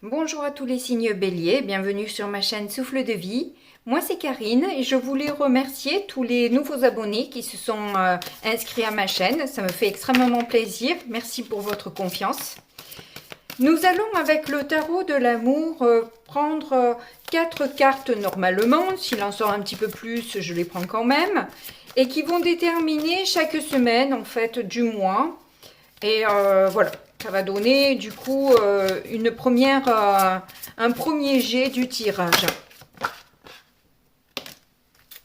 Bonjour à tous les signes béliers, bienvenue sur ma chaîne Souffle de vie. Moi c'est Karine et je voulais remercier tous les nouveaux abonnés qui se sont inscrits à ma chaîne. Ça me fait extrêmement plaisir. Merci pour votre confiance. Nous allons avec le tarot de l'amour prendre 4 cartes normalement. S'il en sort un petit peu plus, je les prends quand même. Et qui vont déterminer chaque semaine en fait du mois. Et voilà, ça va donner du coup un premier jet du tirage.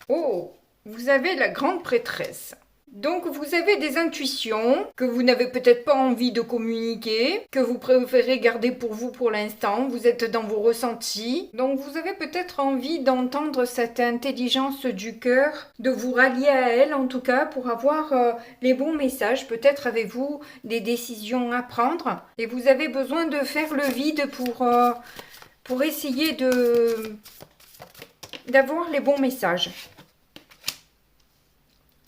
Oh, vous avez la grande prêtresse. Donc vous avez des intuitions que vous n'avez peut-être pas envie de communiquer, que vous préférez garder pour vous pour l'instant, vous êtes dans vos ressentis. Donc vous avez peut-être envie d'entendre cette intelligence du cœur, de vous rallier à elle en tout cas pour avoir les bons messages. Peut-être avez-vous des décisions à prendre et vous avez besoin de faire le vide pour essayer d'avoir les bons messages.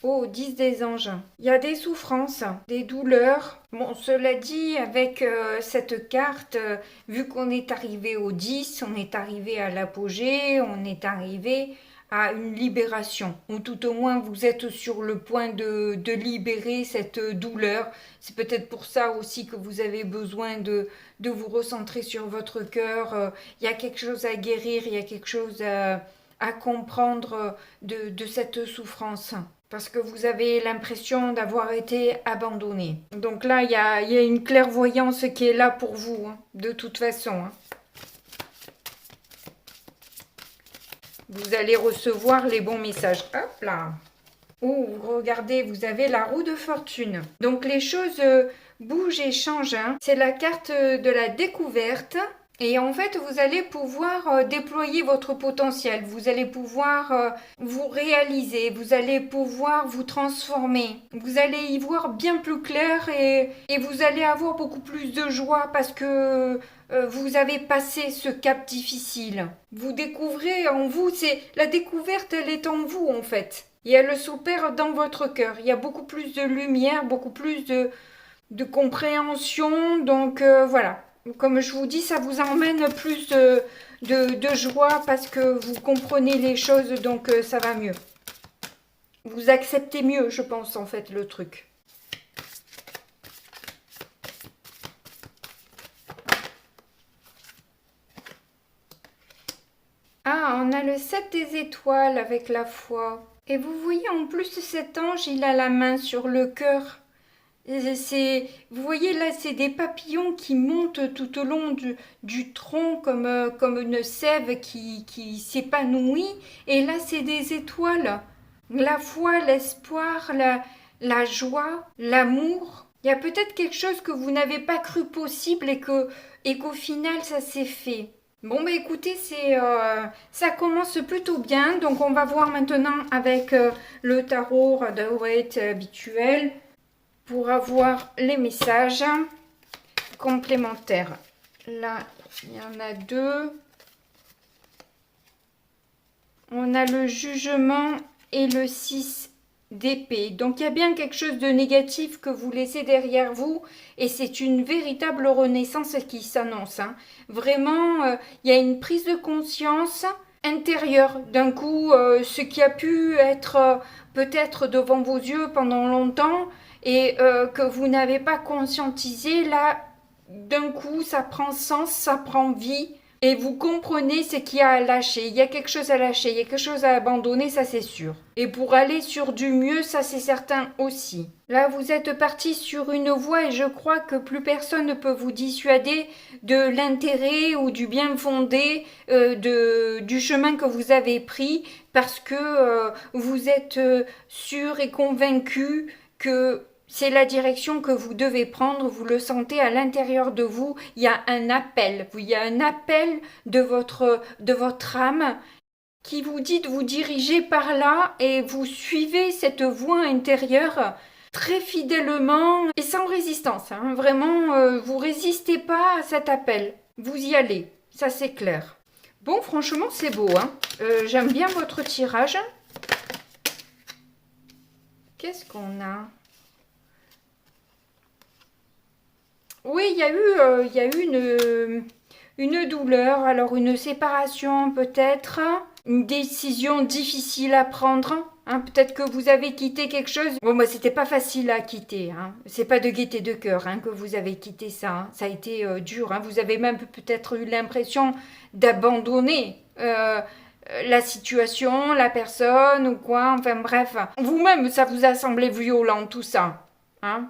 Oh, 10 des anges. Il y a des souffrances, des douleurs. Bon, cela dit, avec cette carte, vu qu'on est arrivé au 10, on est arrivé à l'apogée, on est arrivé à une libération. Ou tout au moins, vous êtes sur le point de libérer cette douleur. C'est peut-être pour ça aussi que vous avez besoin de vous recentrer sur votre cœur. Il y a quelque chose à guérir, il y a quelque chose à comprendre de cette souffrance parce que vous avez l'impression d'avoir été abandonné. Donc là, il y a une clairvoyance qui est là pour vous, hein, de toute façon. Hein. Vous allez recevoir les bons messages. Hop là. Oh, regardez, vous avez la roue de fortune. Donc les choses bougent et changent. Hein. C'est la carte de la découverte. Et en fait, vous allez pouvoir déployer votre potentiel, vous allez pouvoir vous réaliser, vous allez pouvoir vous transformer, vous allez y voir bien plus clair et vous allez avoir beaucoup plus de joie parce que vous avez passé ce cap difficile. Vous découvrez en vous, c'est la découverte, elle est en vous en fait. Et elle s'opère dans votre cœur. Il y a beaucoup plus de lumière, beaucoup plus de compréhension, donc voilà. Comme je vous dis, ça vous emmène plus de joie parce que vous comprenez les choses, donc ça va mieux. Vous acceptez mieux, je pense, en fait, le truc. Ah, on a le 7 des étoiles avec la foi. Et vous voyez, en plus, cet ange, il a la main sur le cœur. Vous voyez là, c'est des papillons qui montent tout au long du tronc comme une sève qui s'épanouit. Et là, c'est des étoiles. La foi, l'espoir, la joie, l'amour. Il y a peut-être quelque chose que vous n'avez pas cru possible et qu'au final, ça s'est fait. Bon, bah écoutez, ça commence plutôt bien. Donc, on va voir maintenant avec le tarot Rider-Waite habituel pour avoir les messages complémentaires. Là, il y en a deux. On a le jugement et le 6 d'épée. Donc, il y a bien quelque chose de négatif que vous laissez derrière vous et c'est une véritable renaissance qui s'annonce. Hein. Vraiment, il y a une prise de conscience intérieure. D'un coup, ce qui a pu être peut-être devant vos yeux pendant longtemps et que vous n'avez pas conscientisé, là, d'un coup, ça prend sens, ça prend vie. Et vous comprenez ce qu'il y a à lâcher. Il y a quelque chose à lâcher, il y a quelque chose à abandonner, ça c'est sûr. Et pour aller sur du mieux, ça c'est certain aussi. Là, vous êtes parti sur une voie et je crois que plus personne ne peut vous dissuader de l'intérêt ou du bien fondé du chemin que vous avez pris parce que vous êtes sûr et convaincu que c'est la direction que vous devez prendre, vous le sentez à l'intérieur de vous, il y a un appel, de votre âme qui vous dit de vous diriger par là et vous suivez cette voie intérieure très fidèlement et sans résistance. Hein. Vraiment, vous résistez pas à cet appel, vous y allez, ça c'est clair. Bon, franchement, c'est beau. Hein. J'aime bien votre tirage. Qu'est-ce qu'on a ? Oui, il y a eu Une douleur, alors une séparation peut-être, une décision difficile à prendre. Hein, peut-être que vous avez quitté quelque chose. Bon, moi, c'était pas facile à quitter. Hein. C'est pas de gaieté de cœur que vous avez quitté ça. Hein. Ça a été dur. Hein. Vous avez même peut-être eu l'impression d'abandonner la situation, la personne ou quoi. Enfin bref, vous-même, ça vous a semblé violent tout ça. Hein.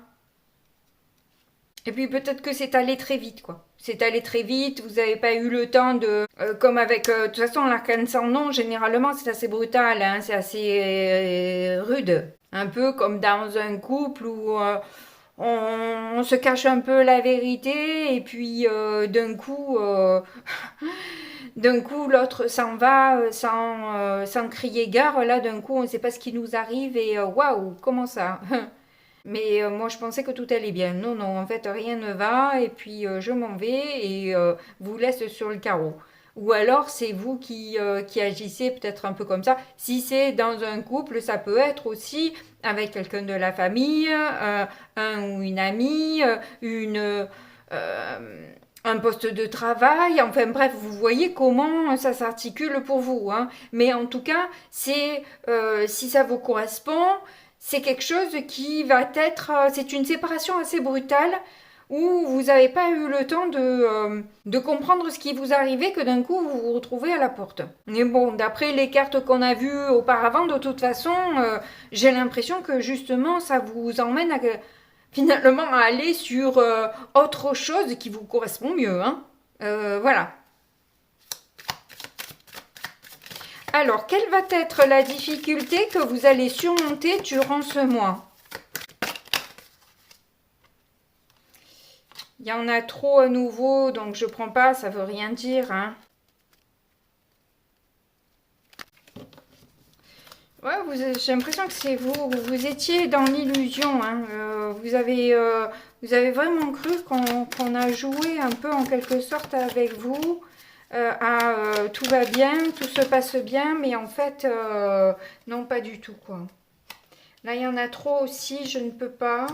Et puis peut-être que c'est allé très vite, quoi. C'est allé très vite, vous n'avez pas eu le temps de... comme avec... de toute façon, l'arcane sans nom, généralement, c'est assez brutal, hein, c'est assez rude. Un peu comme dans un couple où on se cache un peu la vérité et puis d'un coup... d'un coup, l'autre s'en va sans crier gare. Là, d'un coup, on ne sait pas ce qui nous arrive et waouh, comment ça. Mais moi, je pensais que tout allait bien. Non, non, en fait, rien ne va. Et puis, je m'en vais et vous laisse sur le carreau. Ou alors, c'est vous qui agissez peut-être un peu comme ça. Si c'est dans un couple, ça peut être aussi avec quelqu'un de la famille, un ou une amie, un poste de travail. Enfin bref, vous voyez comment ça s'articule pour vous. Hein. Mais en tout cas, si ça vous correspond, c'est quelque chose qui va être... c'est une séparation assez brutale où vous n'avez pas eu le temps de comprendre ce qui vous arrivait, que d'un coup vous vous retrouvez à la porte. Mais bon, d'après les cartes qu'on a vues auparavant, de toute façon, j'ai l'impression que justement ça vous emmène finalement à aller sur autre chose qui vous correspond mieux. Hein. Voilà. Alors, quelle va être la difficulté que vous allez surmonter durant ce mois? Il y en a trop à nouveau, donc je prends pas, ça veut rien dire. Hein. Ouais, j'ai l'impression que c'est vous. Vous étiez dans l'illusion. Hein. Vous avez vraiment cru qu'on a joué un peu en quelque sorte avec vous. Tout va bien, tout se passe bien, mais en fait, non, pas du tout, quoi. Là, il y en a trop aussi, je ne peux pas.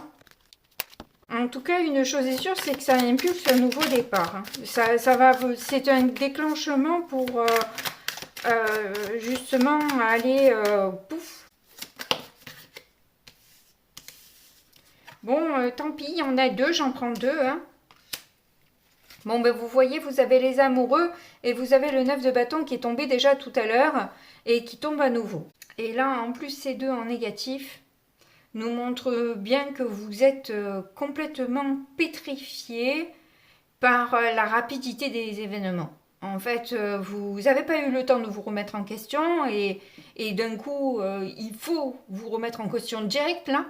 En tout cas, une chose est sûre, c'est que ça impulse un nouveau départ. Hein. C'est un déclenchement pour justement aller pouf. Bon, tant pis, il y en a deux, j'en prends deux. Hein. Bon, ben vous voyez, vous avez les amoureux et vous avez le 9 de bâton qui est tombé déjà tout à l'heure et qui tombe à nouveau. Et là, en plus, ces deux en négatif nous montrent bien que vous êtes complètement pétrifié par la rapidité des événements. En fait, vous n'avez pas eu le temps de vous remettre en question et d'un coup, il faut vous remettre en question direct là,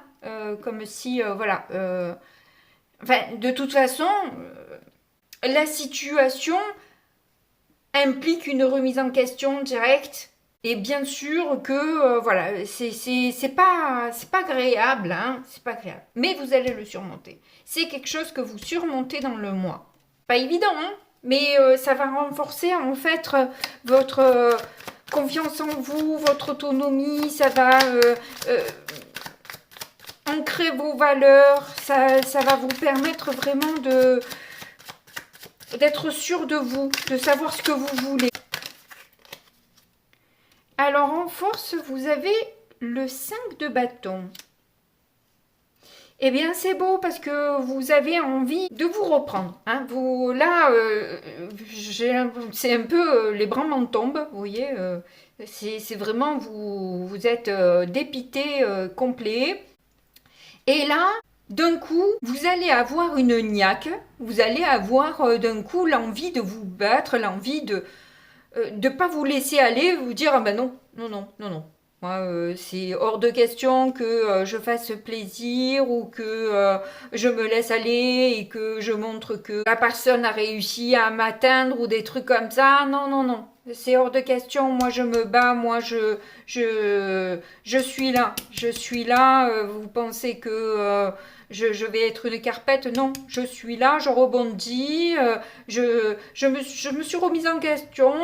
comme si, voilà. Enfin, de toute façon, la situation implique une remise en question directe. Et bien sûr que voilà, c'est pas agréable, hein, c'est pas agréable. Mais vous allez le surmonter. C'est quelque chose que vous surmontez dans le mois. Pas évident, hein, mais ça va renforcer en fait votre confiance en vous, votre autonomie. Ça va ancrer vos valeurs. Ça va vous permettre vraiment d'être sûr de vous, de savoir ce que vous voulez. Alors en force, vous avez le 5 de bâton. Eh bien c'est beau parce que vous avez envie de vous reprendre. Hein. Vous, là, c'est un peu les bras m'en tombent, vous voyez. C'est vraiment, vous êtes dépité complet. Et là, d'un coup, vous allez avoir une niaque. Vous allez avoir d'un coup l'envie de vous battre, l'envie de ne pas vous laisser aller, vous dire ah ben non, non, non, non, non. Moi, c'est hors de question que je fasse plaisir ou que je me laisse aller et que je montre que la personne a réussi à m'atteindre ou des trucs comme ça. Non, non, non. C'est hors de question. Moi, je me bats. Moi, je suis là. Je suis là. Vous pensez que je vais être une carpette? Non, je suis là. Je rebondis. Je me suis remise en question.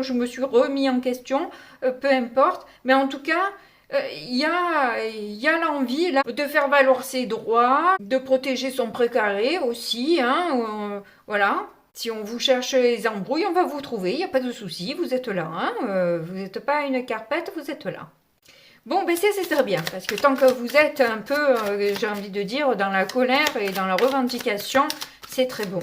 Je me suis remis en question. Peu importe. Mais en tout cas, il y a l'envie là, de faire valoir ses droits, de protéger son précaré aussi. Hein, voilà. Si on vous cherche les embrouilles, on va vous trouver, il n'y a pas de souci, vous êtes là. Hein, vous n'êtes pas une carpette, vous êtes là. Bon, ben c'est très bien, parce que tant que vous êtes un peu, j'ai envie de dire, dans la colère et dans la revendication, c'est très bon.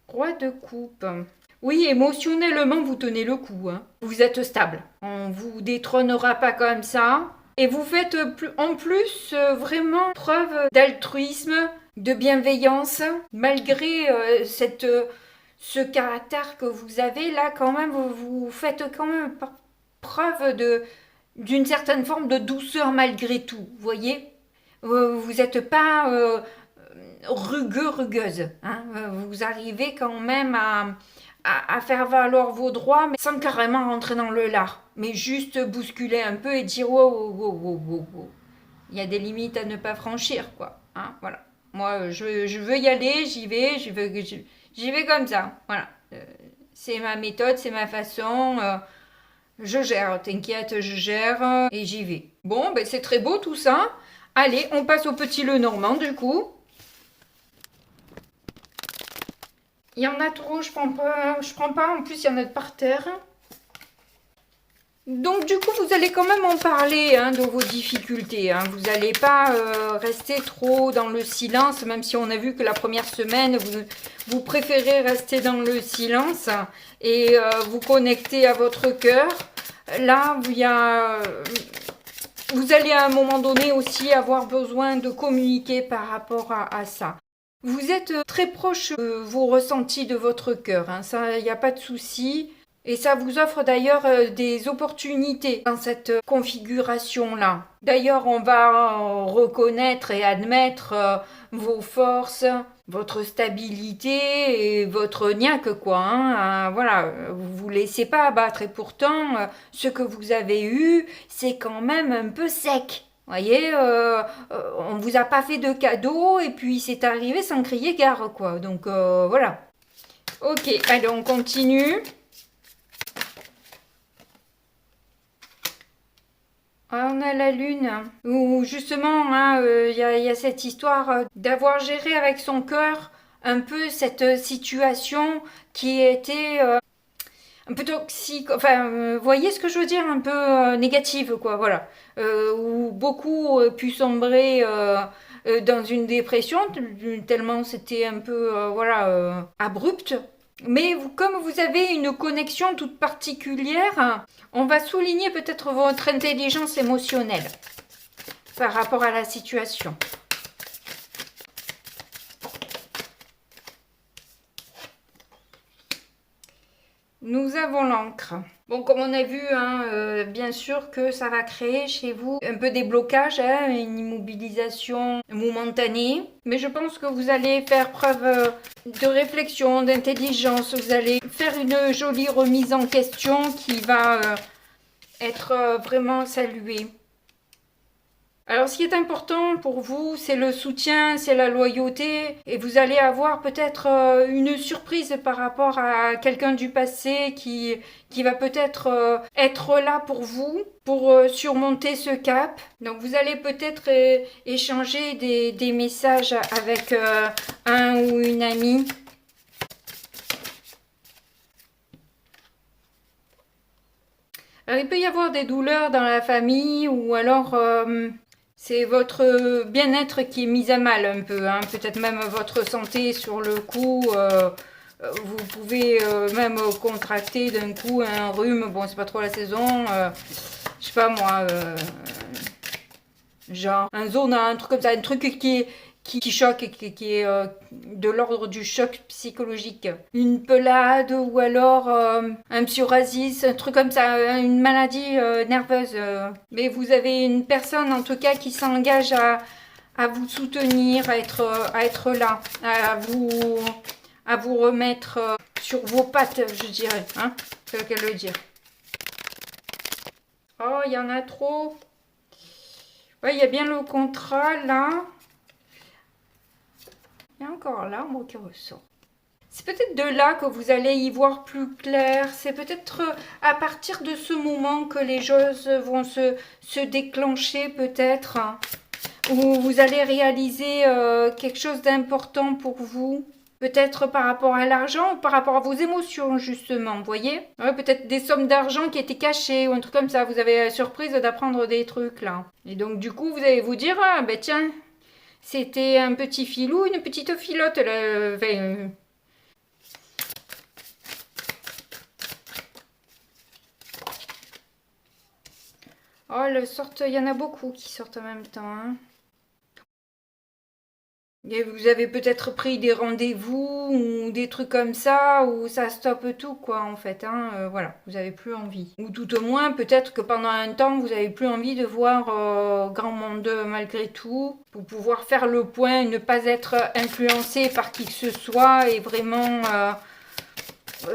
Roi de coupe. Oui, émotionnellement, vous tenez le coup. Hein. Vous êtes stable. On ne vous détrônera pas comme ça. Et vous faites en plus vraiment preuve d'altruisme, de bienveillance, malgré ce caractère que vous avez là, quand même, vous faites quand même preuve d'une certaine forme de douceur malgré tout, vous voyez. Vous n'êtes pas rugueuse, hein. Vous arrivez quand même à faire valoir vos droits, mais sans carrément rentrer dans le lard, mais juste bousculer un peu et dire wow, wow, wow, wow, wow, wow. Il y a des limites à ne pas franchir, quoi. Hein, voilà. Moi, je veux y aller, j'y vais comme ça. Voilà. C'est ma méthode, c'est ma façon. Je gère, t'inquiète, je gère et j'y vais. Bon, ben c'est très beau tout ça. Allez, on passe au petit Lenormand du coup. Il y en a trop, je prends pas. En plus, il y en a par terre. Donc du coup, vous allez quand même en parler hein, de vos difficultés. Hein. Vous n'allez pas rester trop dans le silence, même si on a vu que la première semaine, vous préférez rester dans le silence et vous connecter à votre cœur. Là, vous allez à un moment donné aussi avoir besoin de communiquer par rapport à ça. Vous êtes très proche de vos ressentis de votre cœur, hein. Ça, il n'y a pas de souci. Et ça vous offre d'ailleurs des opportunités dans cette configuration-là. D'ailleurs, on va reconnaître et admettre vos forces, votre stabilité et votre niaque, quoi. Hein. Voilà, vous vous laissez pas abattre. Et pourtant, ce que vous avez eu, c'est quand même un peu sec. Voyez, on vous a pas fait de cadeau et puis c'est arrivé sans crier gare, quoi. Donc voilà. Ok, allez, on continue. On a la lune, où justement, il y a cette histoire d'avoir géré avec son cœur un peu cette situation qui était un peu toxique, enfin, vous voyez ce que je veux dire, un peu négative, quoi, voilà. Où beaucoup ont pu sombrer dans une dépression, tellement c'était un peu, voilà, abrupt. Mais comme vous avez une connexion toute particulière, on va souligner peut-être votre intelligence émotionnelle par rapport à la situation. Nous avons l'encre. Bon, comme on a vu, hein, bien sûr que ça va créer chez vous un peu des blocages, hein, une immobilisation momentanée. Mais je pense que vous allez faire preuve de réflexion, d'intelligence. Vous allez faire une jolie remise en question qui va être vraiment saluée. Alors, ce qui est important pour vous, c'est le soutien, c'est la loyauté. Et vous allez avoir peut-être une surprise par rapport à quelqu'un du passé qui va peut-être être là pour vous, pour surmonter ce cap. Donc, vous allez peut-être échanger des messages avec un ou une amie. Alors, il peut y avoir des douleurs dans la famille ou alors... c'est votre bien-être qui est mis à mal un peu, hein. Peut-être même votre santé sur le coup. Vous pouvez même contracter d'un coup un rhume. Bon, c'est pas trop la saison. Je sais pas moi. Genre un zona, un truc comme ça. Un truc qui choque, qui est de l'ordre du choc psychologique. Une pelade ou alors un psoriasis, un truc comme ça, une maladie nerveuse. Mais vous avez une personne en tout cas qui s'engage à vous soutenir, à être là, à vous remettre sur vos pattes, je dirais. Hein, c'est le cas de le dire. Oh, il y en a trop. Ouais, il y a bien le contrat là. Il y a encore l'arbre qui ressort. C'est peut-être de là que vous allez y voir plus clair. C'est peut-être à partir de ce moment que les choses vont se déclencher peut-être. Ou vous allez réaliser quelque chose d'important pour vous. Peut-être par rapport à l'argent ou par rapport à vos émotions, justement, vous voyez? Ouais, peut-être des sommes d'argent qui étaient cachées ou un truc comme ça. Vous avez la surprise d'apprendre des trucs, là. Et donc, du coup, vous allez vous dire, ah, ben tiens, c'était un petit filou, une petite filotte, là. Oh, il y en a beaucoup qui sortent en même temps, hein. Et vous avez peut-être pris des rendez-vous ou des trucs comme ça où ça stoppe tout quoi en fait, hein, voilà, vous avez plus envie. Ou tout au moins peut-être que pendant un temps vous avez plus envie de voir grand monde malgré tout pour pouvoir faire le point et ne pas être influencé par qui que ce soit et vraiment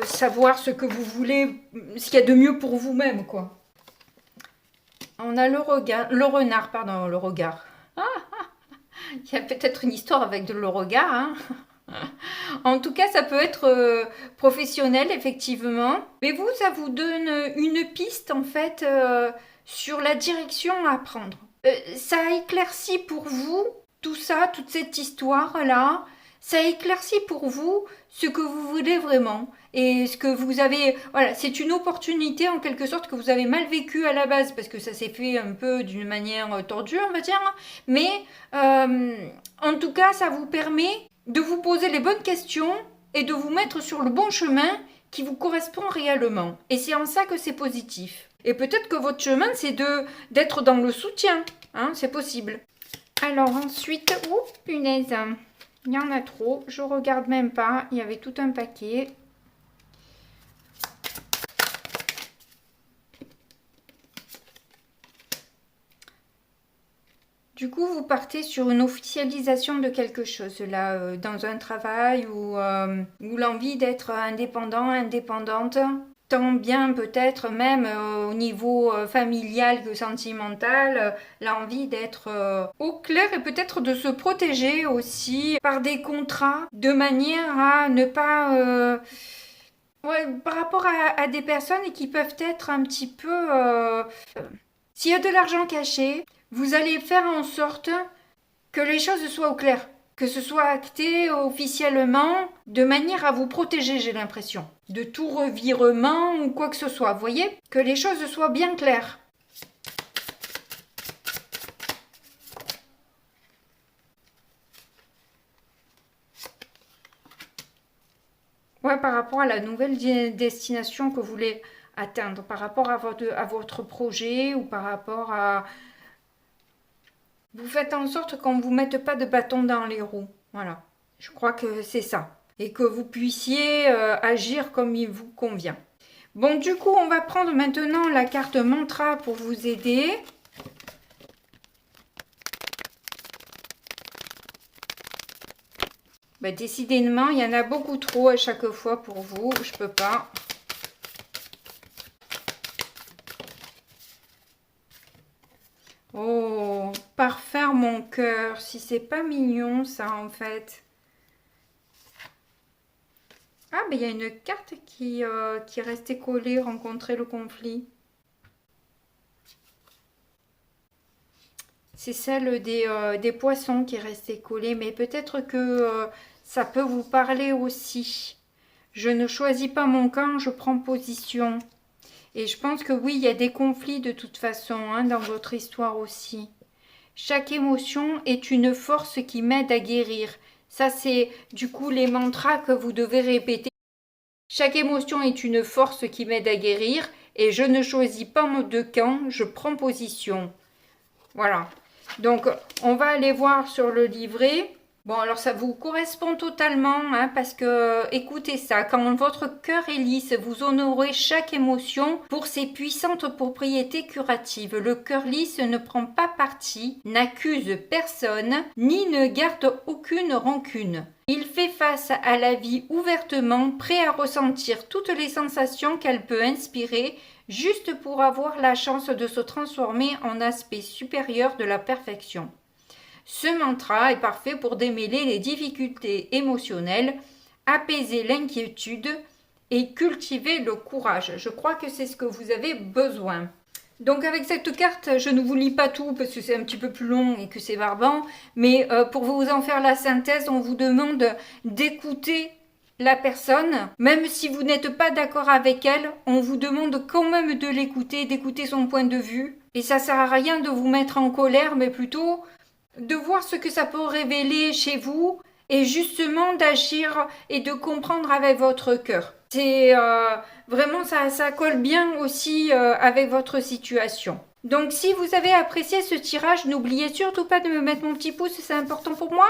savoir ce que vous voulez, ce qu'il y a de mieux pour vous-même quoi. On a le renard, pardon, le regard. Il y a peut-être une histoire avec le regard, hein. En tout cas, ça peut être professionnel, effectivement. Mais vous, ça vous donne une piste, en fait, sur la direction à prendre. Ça éclaircit pour vous tout ça, toute cette histoire-là. Ça éclaircit pour vous ce que vous voulez vraiment. Et ce que vous avez... Voilà, c'est une opportunité, en quelque sorte, que vous avez mal vécue à la base, parce que ça s'est fait un peu d'une manière tordue, on va dire. Mais, en tout cas, ça vous permet de vous poser les bonnes questions et de vous mettre sur le bon chemin qui vous correspond réellement. Et c'est en ça que c'est positif. Et peut-être que votre chemin, c'est d'être dans le soutien. Hein, c'est possible. Alors ensuite, oh punaise, il y en a trop. Je regarde même pas. Il y avait tout un paquet. Du coup, vous partez sur une officialisation de quelque chose, là, dans un travail ou l'envie d'être indépendant, indépendante, tant bien peut-être même au niveau familial que sentimental, l'envie d'être au clair et peut-être de se protéger aussi par des contrats de manière à ne pas... ouais, par rapport à des personnes qui peuvent être un petit peu... s'il y a de l'argent caché, vous allez faire en sorte que les choses soient au clair, que ce soit acté officiellement, de manière à vous protéger, j'ai l'impression, de tout revirement ou quoi que ce soit. Vous voyez, que les choses soient bien claires. Ouais, par rapport à la nouvelle destination que vous voulez atteindre, par rapport à votre projet ou par rapport à... Vous faites en sorte qu'on ne vous mette pas de bâton dans les roues. Voilà, je crois que c'est ça. Et que vous puissiez agir comme il vous convient. Bon, du coup, on va prendre maintenant la carte mantra pour vous aider. Bah, décidément, il y en a beaucoup trop à chaque fois pour vous. Je peux pas. Oh, parfaire mon cœur. Si c'est pas mignon, ça, en fait. Ah, ben il y a une carte qui est restée collée, rencontrer le conflit. C'est celle des poissons qui est restée collée, mais peut-être que ça peut vous parler aussi. Je ne choisis pas mon camp, je prends position. Et je pense que oui, il y a des conflits de toute façon hein, dans votre histoire aussi. Chaque émotion est une force qui m'aide à guérir. Ça, c'est du coup les mantras que vous devez répéter. Chaque émotion est une force qui m'aide à guérir et je ne choisis pas de camp, je prends position. Voilà. Donc, on va aller voir sur le livret. Bon, alors ça vous correspond totalement, hein, parce que, écoutez ça, quand votre cœur est lisse, vous honorez chaque émotion pour ses puissantes propriétés curatives. Le cœur lisse ne prend pas parti, n'accuse personne, ni ne garde aucune rancune. Il fait face à la vie ouvertement, prêt à ressentir toutes les sensations qu'elle peut inspirer, juste pour avoir la chance de se transformer en aspect supérieur de la perfection. Ce mantra est parfait pour démêler les difficultés émotionnelles, apaiser l'inquiétude et cultiver le courage. Je crois que c'est ce que vous avez besoin. Donc avec cette carte, je ne vous lis pas tout parce que c'est un petit peu plus long et que c'est barbant, mais pour vous en faire la synthèse, on vous demande d'écouter la personne, même si vous n'êtes pas d'accord avec elle, on vous demande quand même de l'écouter, d'écouter son point de vue. Et ça sert à rien de vous mettre en colère, mais plutôt de voir ce que ça peut révéler chez vous et justement d'agir et de comprendre avec votre cœur. C'est vraiment ça colle bien aussi avec votre situation. Donc si vous avez apprécié ce tirage, n'oubliez surtout pas de me mettre mon petit pouce, c'est important pour moi.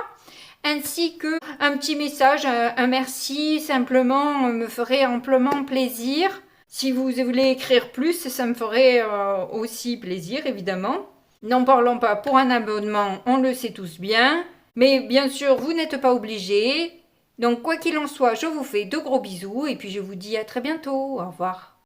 Ainsi que un petit message, un merci, simplement me ferait amplement plaisir. Si vous voulez écrire plus, ça me ferait aussi plaisir, évidemment. N'en parlons pas pour un abonnement, on le sait tous bien. Mais bien sûr, vous n'êtes pas obligés. Donc quoi qu'il en soit, je vous fais de gros bisous et puis je vous dis à très bientôt. Au revoir.